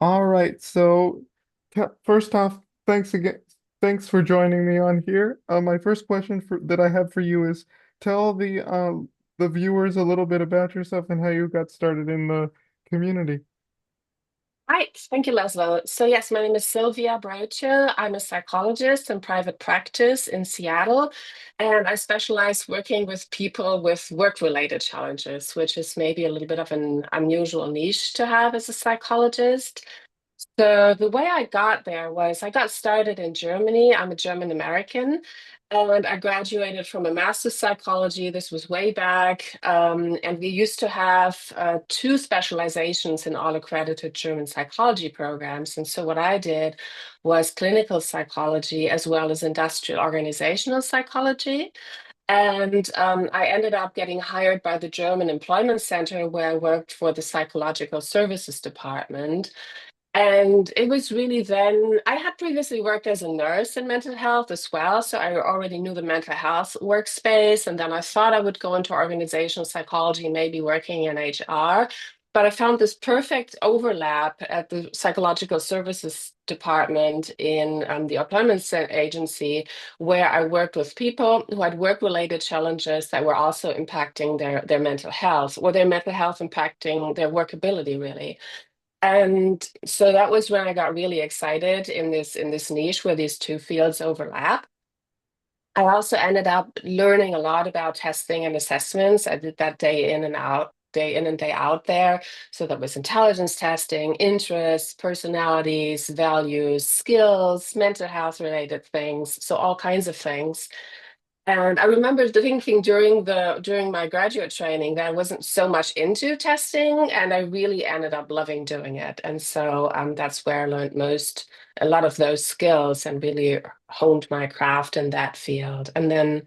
All right. So, first off, thanks again. Thanks for joining me on here. My first question that I have for you is tell the viewers a little bit about yourself and how you got started in the community. Hi, thank you, Laszlo. So yes, my name is Sylvia Broetje. I'm a psychologist in private practice in Seattle, and I specialize working with people with work-related challenges, which is maybe a little bit of an unusual niche to have as a psychologist. So the way I got there was I got started in Germany. I'm a German American, and I graduated from a master's psychology. This was way back, and we used to have two specializations in all accredited German psychology programs. And so what I did was clinical psychology as well as industrial organizational psychology. And I ended up getting hired by the German Employment Center, where I worked for the psychological services department. And it was really then, I had previously worked as a nurse in mental health as well. So I already knew the mental health workspace. And then I thought I would go into organizational psychology, maybe working in HR. But I found this perfect overlap at the psychological services department in the agency, where I worked with people who had work-related challenges that were also impacting their mental health, or their mental health impacting their workability, really. And so that was when I got really excited in this niche where these two fields overlap. I also ended up learning a lot about testing and assessments. I did that day in and out, day in and day out there. So that was intelligence testing, interests, personalities, values, skills, mental health related things. So all kinds of things. And I remember thinking during my graduate training that I wasn't so much into testing, and I really ended up loving doing it. And so that's where I learned a lot of those skills, and really honed my craft in that field. And then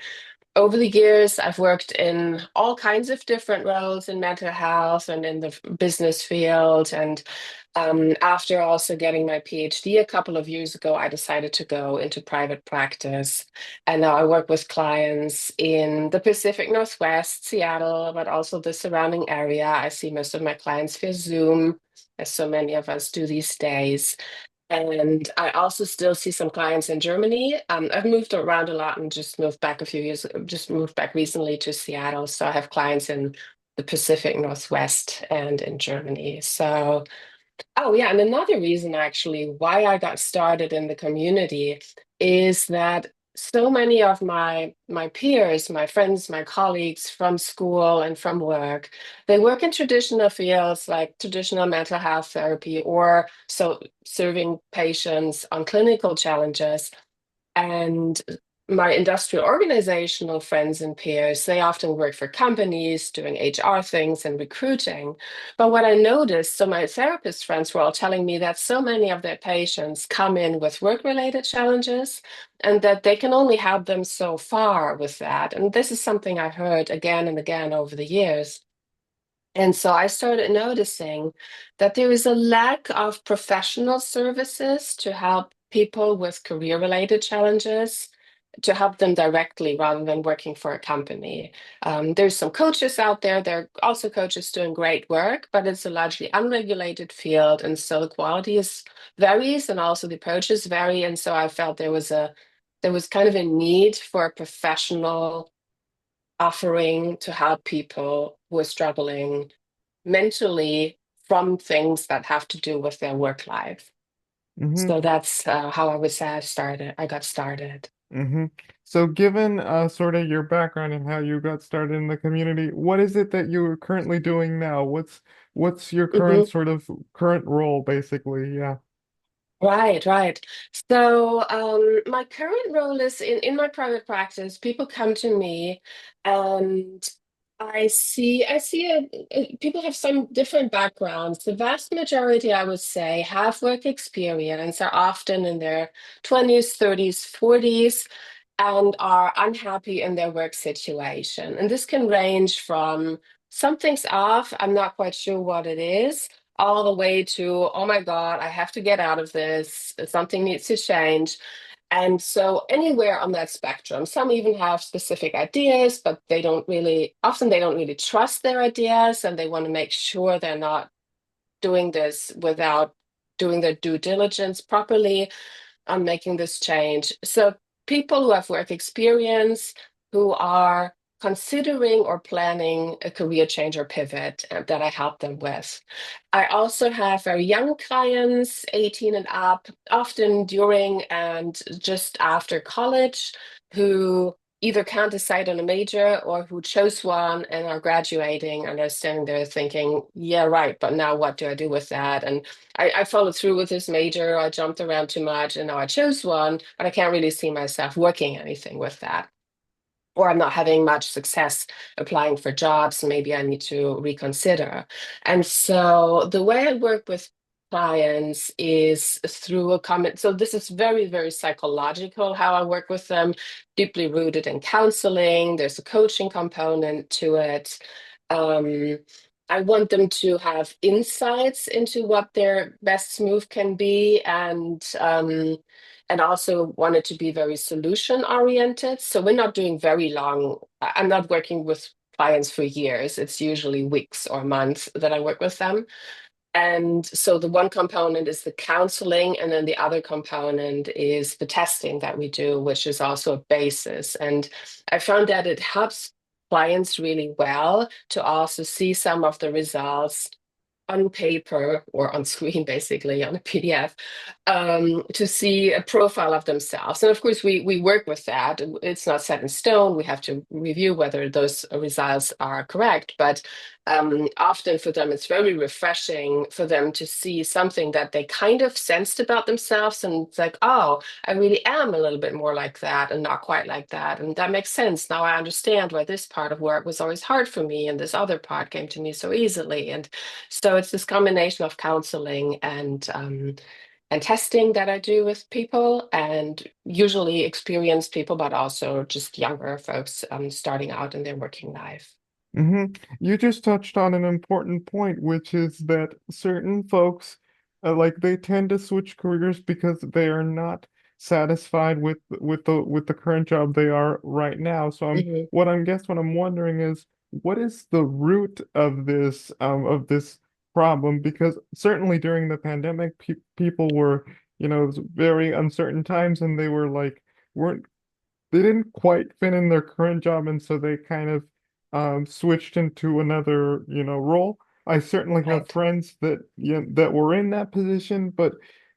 over the years, I've worked in all kinds of different roles in mental health and in the business field. And after also getting my PhD a couple of years ago, I decided to go into private practice. And now I work with clients in the Pacific Northwest, Seattle, but also the surrounding area. I see most of my clients via Zoom, as so many of us do these days. And I also still see some clients in Germany. I've moved around a lot and just moved back recently to Seattle. So I have clients in the Pacific Northwest and in Germany. So, oh yeah, and another reason actually why I got started in the community is that so many of my peers, my friends, my colleagues from school and from work, they work in traditional fields like traditional mental health therapy, or so serving patients on clinical challenges. And my industrial organizational friends and peers, they often work for companies doing HR things and recruiting. But what I noticed, so my therapist friends were all telling me that so many of their patients come in with work-related challenges, and that they can only help them so far with that. And this is something I heard again and again over the years. And so I started noticing that there is a lack of professional services to help people with career-related challenges, to help them directly rather than working for a company. There's some coaches out there. There are also coaches doing great work, but it's a largely unregulated field, and so the quality is varies, and also the approaches vary. And so I felt there was kind of a need for a professional offering to help people who are struggling mentally from things that have to do with their work life. Mm-hmm. So that's how I would say I got started. Mm-hmm. So, given sort of your background and how you got started in the community, what is it that you're currently doing now? What's your current Mhm. sort of current role, basically? Yeah. Right, right. So my current role is in my private practice. People come to me, and people have some different backgrounds. The vast majority, I would say, have work experience, are often in their 20s, 30s, 40s, and are unhappy in their work situation. And this can range from something's off, I'm not quite sure what it is, all the way to, oh my God, I have to get out of this, something needs to change. And so anywhere on that spectrum, some even have specific ideas, but often they don't really trust their ideas, and they want to make sure they're not doing this without doing their due diligence properly on making this change. So people who have work experience, who are considering or planning a career change or pivot that I help them with. I also have very young clients, 18 and up, often during and just after college, who either can't decide on a major or who chose one and are graduating and are standing there thinking, yeah, right, but now what do I do with that? And I followed through with this major, I jumped around too much, and now I chose one, but I can't really see myself working anything with that. Or I'm not having much success applying for jobs, maybe I need to reconsider. And so the way I work with clients is through a comment. So this is very, very psychological how I work with them, deeply rooted in counseling. There's a coaching component to it. Um, I want them to have insights into what their best move can be, and also want it to be very solution oriented. So we're not doing very long. I'm not working with clients for years. It's usually weeks or months that I work with them. And so the one component is the counseling, and then the other component is the testing that we do, which is also a basis. And I found that it helps clients really well to also see some of the results on paper or on screen, basically on a PDF, to see a profile of themselves. And of course, we work with that. It's not set in stone. We have to review whether those results are correct. But often for them, it's very refreshing for them to see something that they kind of sensed about themselves. And it's like, oh, I really am a little bit more like that and not quite like that. And that makes sense. Now I understand why this part of work was always hard for me and this other part came to me so easily. And so it's this combination of counseling and testing that I do with people, and usually experienced people, but also just younger folks starting out in their working life. hmm You just touched on an important point, which is that certain folks, like they tend to switch careers because they are not satisfied with the current job they are right now. So Mhm. what I'm wondering is what is the root of this problem? Because certainly during the pandemic, people were, it was very uncertain times, and they were like weren't they didn't quite fit in their current job, and so they kind of switched into another, role. I certainly have Right. friends that that were in that position, but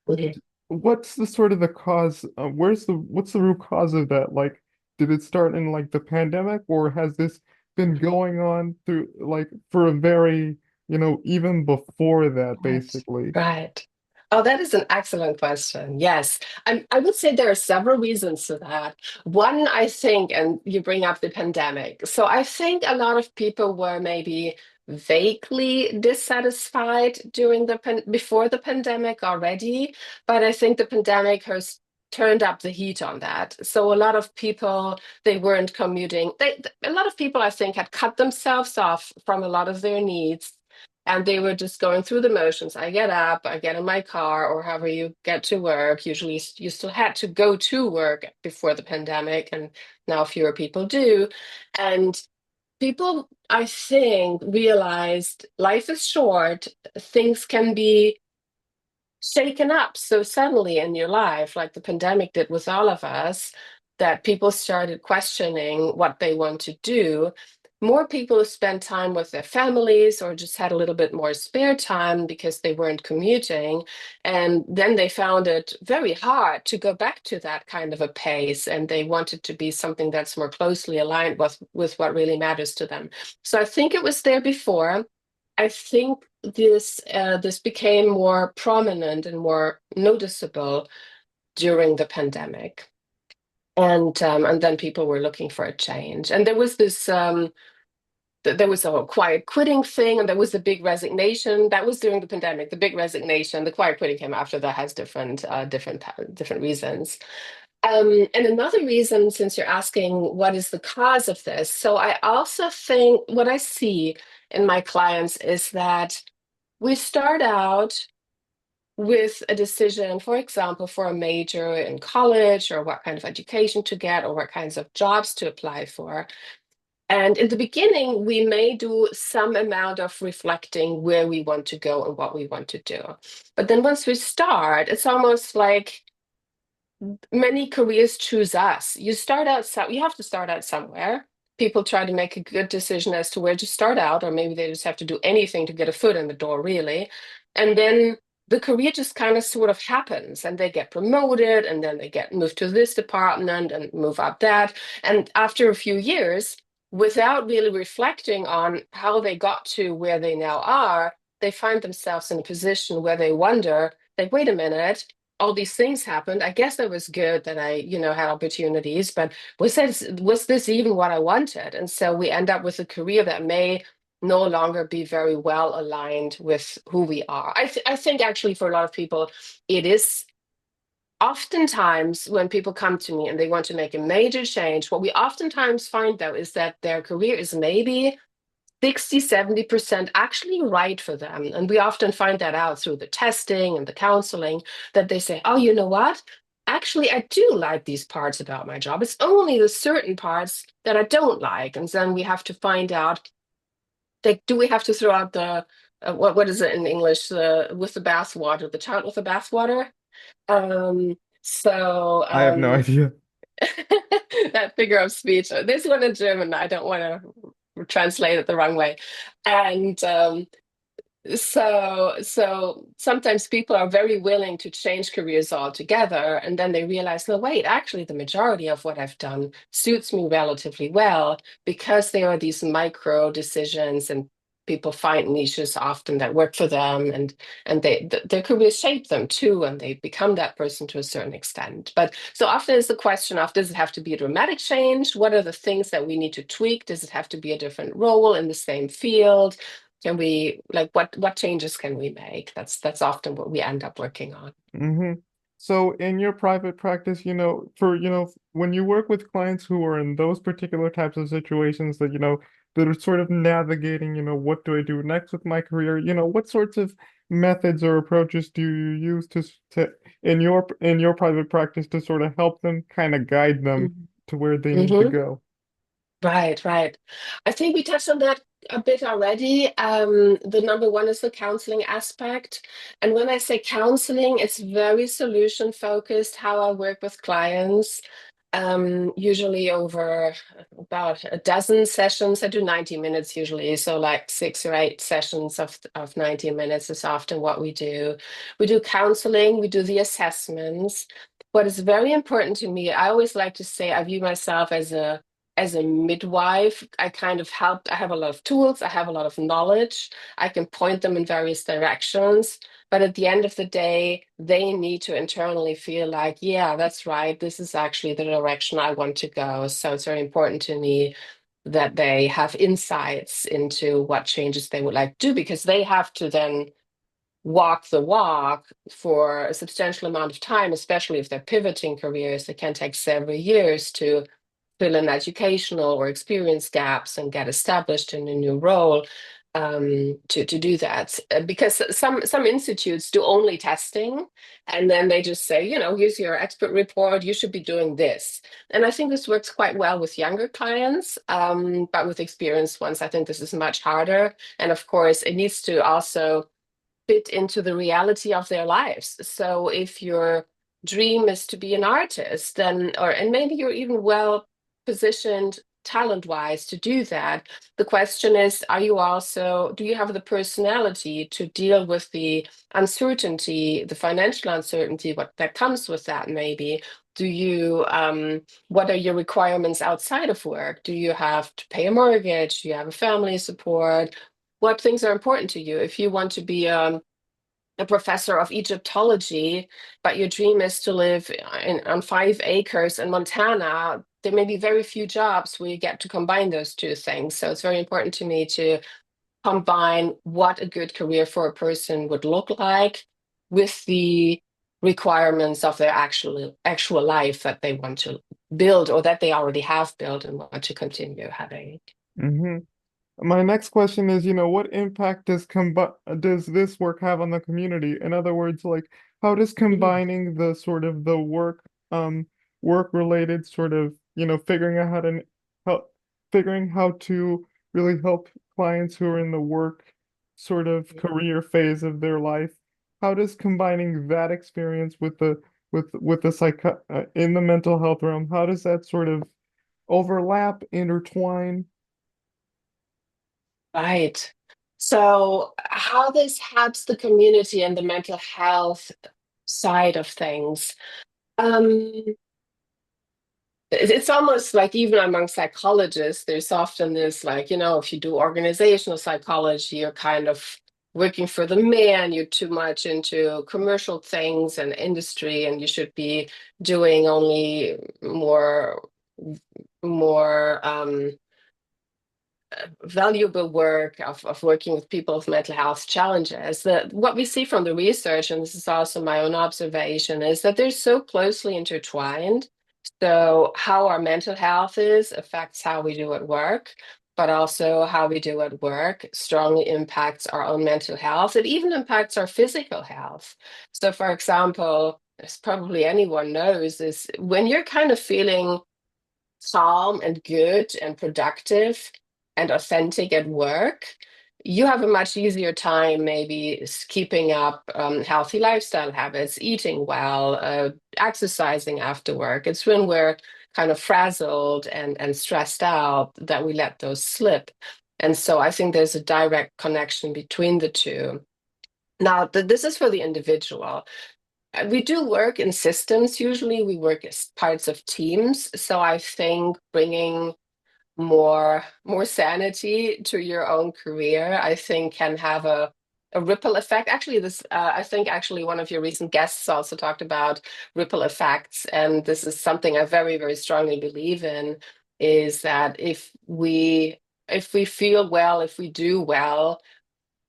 Mhm. what's the sort of the cause? What's the root cause of that? Like, did it start in like the pandemic, or has this been going on through like for a very, even before that, Right. basically? Right. Oh, that is an excellent question. Yes. I would say there are several reasons for that. One, I think, and you bring up the pandemic. So I think a lot of people were maybe vaguely dissatisfied before the pandemic already, but I think the pandemic has turned up the heat on that. So a lot of people, they weren't commuting. A lot of people, I think, had cut themselves off from a lot of their needs, and they were just going through the motions. I get up, I get in my car, or however you get to work. Usually, you still had to go to work before the pandemic, and now fewer people do. And people, I think, realized life is short, things can be shaken up so suddenly in your life, like the pandemic did with all of us, that people started questioning what they want to do. More people spent time with their families or just had a little bit more spare time because they weren't commuting. And then they found it very hard to go back to that kind of a pace. And they wanted to be something that's more closely aligned with what really matters to them. So I think it was there before. I think this became more prominent and more noticeable during the pandemic, and then people were looking for a change, and there was this there was a quiet quitting thing, and there was the big resignation. That was during the pandemic. The big resignation, the quiet quitting came after that, has different reasons. And another reason, since you're asking what is the cause of this, so I also think what I see in my clients is that we start out with a decision, for example, for a major in college, or what kind of education to get, or what kinds of jobs to apply for. And in the beginning, we may do some amount of reflecting where we want to go and what we want to do. But then once we start, it's almost like many careers choose us. You have to start out somewhere. People try to make a good decision as to where to start out, or maybe they just have to do anything to get a foot in the door, really. And then the career just kind of sort of happens, and they get promoted, and then they get moved to this department and move up that. And after a few years, without really reflecting on how they got to where they now are, they find themselves in a position where they wonder, like, wait a minute, all these things happened. I guess it was good that I had opportunities, but was this even what I wanted? And so we end up with a career that may no longer be very well aligned with who we are. I think actually for a lot of people, it is oftentimes when people come to me and they want to make a major change, what we oftentimes find though is that their career is maybe 60, 70% actually right for them. And we often find that out through the testing and the counseling that they say, oh, you know what? Actually, I do like these parts about my job. It's only the certain parts that I don't like. And then we have to find out, like, do we have to throw out the, what is it in English, with the bathwater, the child with the bathwater? Um, so I have no idea. that figure of speech. This one in German, I don't want to translate it the wrong way. And so sometimes people are very willing to change careers altogether, and then they realize, no, wait, actually the majority of what I've done suits me relatively well because there are these micro decisions and people find niches often that work for them and their careers shape them too and they become that person to a certain extent. But so often it's the question of, does it have to be a dramatic change? What are the things that we need to tweak? Does it have to be a different role in the same field? Can we, like, what changes can we make? That's often what we end up working on. Hmm. So in your private practice, when you work with clients who are in those particular types of situations that are sort of navigating, what do I do next with my career? What sorts of methods or approaches do you use in your private practice to sort of help them kind of guide them Mhm. to where they need to Mhm. go? Right, right. I think we touched on that a bit already. The number one is the counseling aspect. And when I say counseling, it's very solution focused, how I work with clients, usually over about a dozen sessions. I do 90 minutes usually. So like 6 or 8 sessions of 90 minutes is often what we do. We do counseling, we do the assessments. What is very important to me, I always like to say I view myself as a midwife. I kind of help. I have a lot of tools, I have a lot of knowledge, I can point them in various directions. But at the end of the day, they need to internally feel like, yeah, that's right. This is actually the direction I want to go. So it's very important to me that they have insights into what changes they would like to do because they have to then walk the walk for a substantial amount of time, especially if they're pivoting careers. It can take several years to fill in educational or experience gaps and get established in a new role to do that. Because some institutes do only testing and then they just say, here's your expert report, you should be doing this. And I think this works quite well with younger clients, but with experienced ones, I think this is much harder. And of course, it needs to also fit into the reality of their lives. So if your dream is to be an artist, then and maybe you're even well positioned talent wise to do that. The question is, do you have the personality to deal with the uncertainty, the financial uncertainty, what that comes with that maybe? What are your requirements outside of work? Do you have to pay a mortgage? Do you have a family support? What things are important to you? If you want to be a professor of Egyptology, but your dream is to live on 5 acres in Montana, there may be very few jobs where you get to combine those two things. So it's very important to me to combine what a good career for a person would look like with the requirements of their actual life that they want to build or that they already have built and want to continue having. Hmm. My next question is, what impact does this work have on the community? In other words, like, how does Mhm. combining the sort of the work related sort of, figuring out how to help. figuring how to really help clients who are in the work sort of career phase of their life. How does combining that experience with the in the mental health realm, how does that sort of overlap, intertwine? Right. So, how this helps the community and the mental health side of things. Um, it's almost like even among psychologists, there's often this like, if you do organizational psychology, you're kind of working for the man, you're too much into commercial things and industry, and you should be doing only more valuable work of working with people with mental health challenges. What we see from the research, and this is also my own observation, is that they're so closely intertwined. So how our mental health is affects how we do at work, but also how we do at work strongly impacts our own mental health. It even impacts our physical health. So for example, as probably anyone knows, is when you're kind of feeling calm and good and productive and authentic at work, you have a much easier time maybe keeping up healthy lifestyle habits, eating well, exercising after work. It's when we're kind of frazzled and stressed out that we let those slip. And so I think there's a direct connection between the two. Now, this is for the individual. We do work in systems. Usually, we work as parts of teams. So I think bringing more sanity to your own career, I think, can have a ripple effect. Actually, this I think actually one of your recent guests also talked about ripple effects, and this is something I very, very strongly believe in, is that if we feel well, if we do well,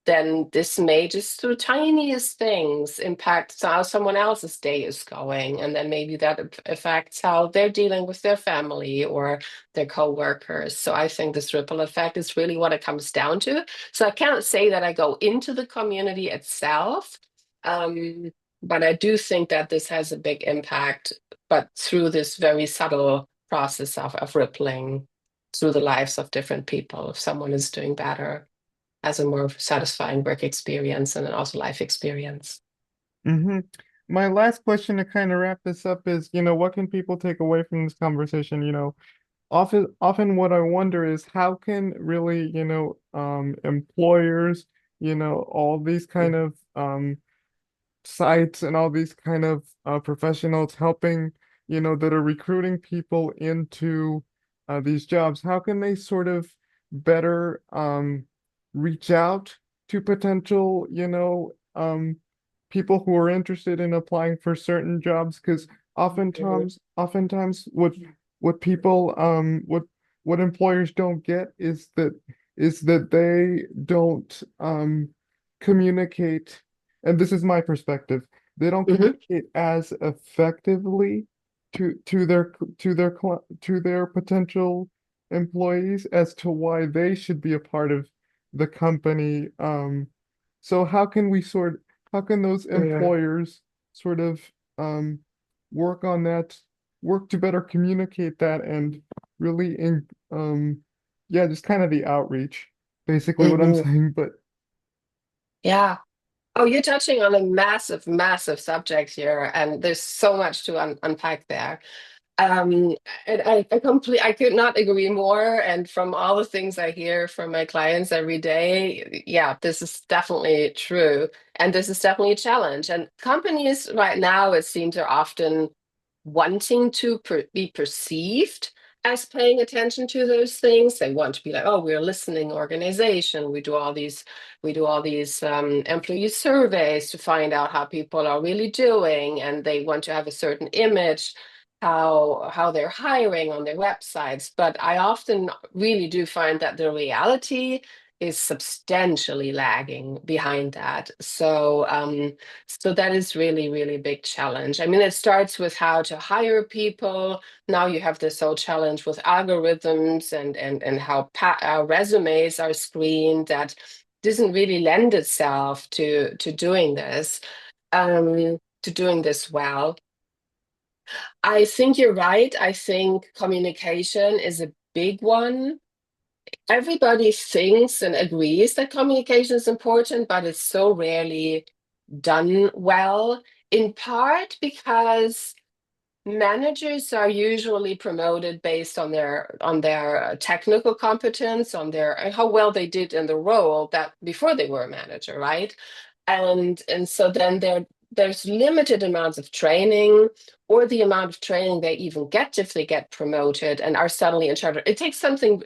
then this may just through tiniest things impact how someone else's day is going. And then maybe that affects how they're dealing with their family or their coworkers. So I think this ripple effect is really what it comes down to. So I can't say that I go into the community itself, um, but I do think that this has a big impact, but through this very subtle process of rippling through the lives of different people, if someone is doing better, as a more satisfying work experience and then also life experience. Hmm. My last question to kind of wrap this up is, what can people take away from this conversation? Often what I wonder is how can really, employers, all these kind of sites and all these kind of professionals helping, that are recruiting people into these jobs, how can they sort of better reach out to potential, people who are interested in applying for certain jobs? Because oftentimes what people what employers don't get is that they don't communicate, and this is my perspective, they don't Hmm. communicate as effectively to their potential employees as to why they should be a part of the company. So how can those Hmm. employers sort of um work on that, work to better communicate that and really yeah, just kind of the outreach, basically what I'm Hmm. saying, but Yeah. Oh, you're touching on a massive, massive subject here, and there's so much to unpack there. Um, and I could not agree more. And from all the things I hear from my clients every day, yeah, this is definitely true. And this is definitely a challenge. And companies right now, it seems, are often wanting to be perceived as paying attention to those things. They want to be like, oh, we're a listening organization. We do all these employee surveys to find out how people are really doing, and they want to have a certain image how they're hiring on their websites. But I often really do find that the reality is substantially lagging behind that. So that is really, really big challenge. I mean, it starts with how to hire people. Now you have this whole challenge with algorithms and how resumes are screened that doesn't really lend itself to doing this, to doing this well. I think you're right. I think communication is a big one. Everybody thinks and agrees that communication is important, but it's so rarely done well, in part because managers are usually promoted based on their technical competence, on their how well they did in the role that before they were a manager, right? And so then there's limited amounts of training or the amount of training they even get if they get promoted and are suddenly in charge. It takes something.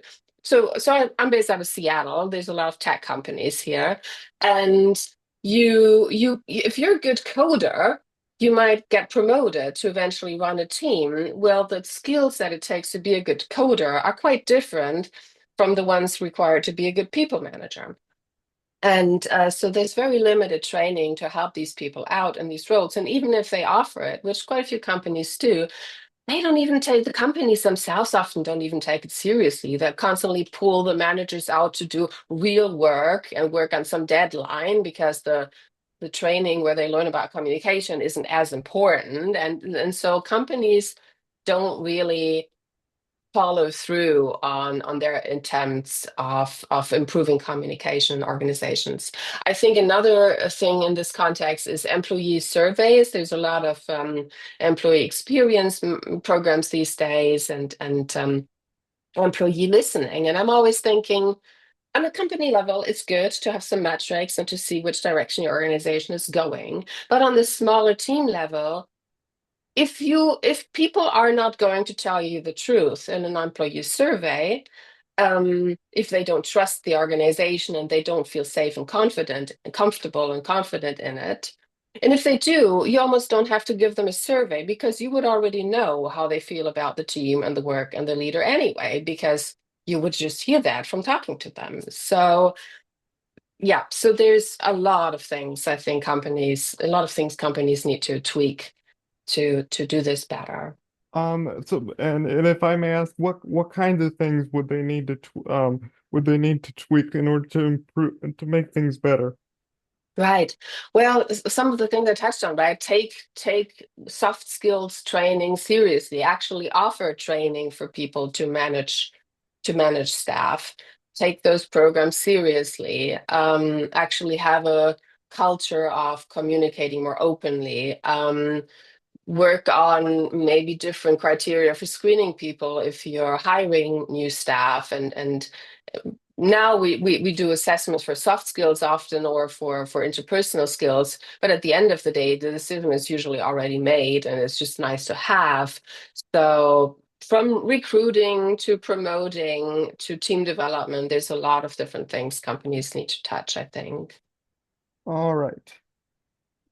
I'm based out of Seattle. There's a lot of tech companies here, and you if you're a good coder, you might get promoted to eventually run a team. Well, the skills that it takes to be a good coder are quite different from the ones required to be a good people manager. And so there's very limited training to help these people out in these roles. And even if they offer it, which quite a few companies do, they don't even take the companies themselves often don't even take it seriously. They constantly pull the managers out to do real work and work on some deadline because the training where they learn about communication isn't as important. And so companies don't really follow through on their attempts of improving communication in organizations. I think another thing in this context is employee surveys. There's a lot of employee experience programs these days and employee listening. And I'm always thinking, on a company level, it's good to have some metrics and to see which direction your organization is going. But on the smaller team level, if people are not going to tell you the truth in an employee survey, if they don't trust the organization and they don't feel safe and confident and comfortable and confident in it, and if they do, you almost don't have to give them a survey because you would already know how they feel about the team and the work and the leader anyway, because you would just hear that from talking to them. So yeah, so there's a lot of things I think a lot of things companies need to tweak to do this better. So and if I may ask, what kinds of things would they need to would they need to tweak in order to improve to make things better? Right. Well, some of the things I touched on, right? Take soft skills training seriously. Actually offer training for people to manage staff. Take those programs seriously. Actually have a culture of communicating more openly. Work on maybe different criteria for screening people if you're hiring new staff and now we do assessments for soft skills often or for interpersonal skills, but at the end of the day the decision is usually already made and it's just nice to have. So from recruiting to promoting to team development, there's a lot of different things companies need to touch, I think. All right.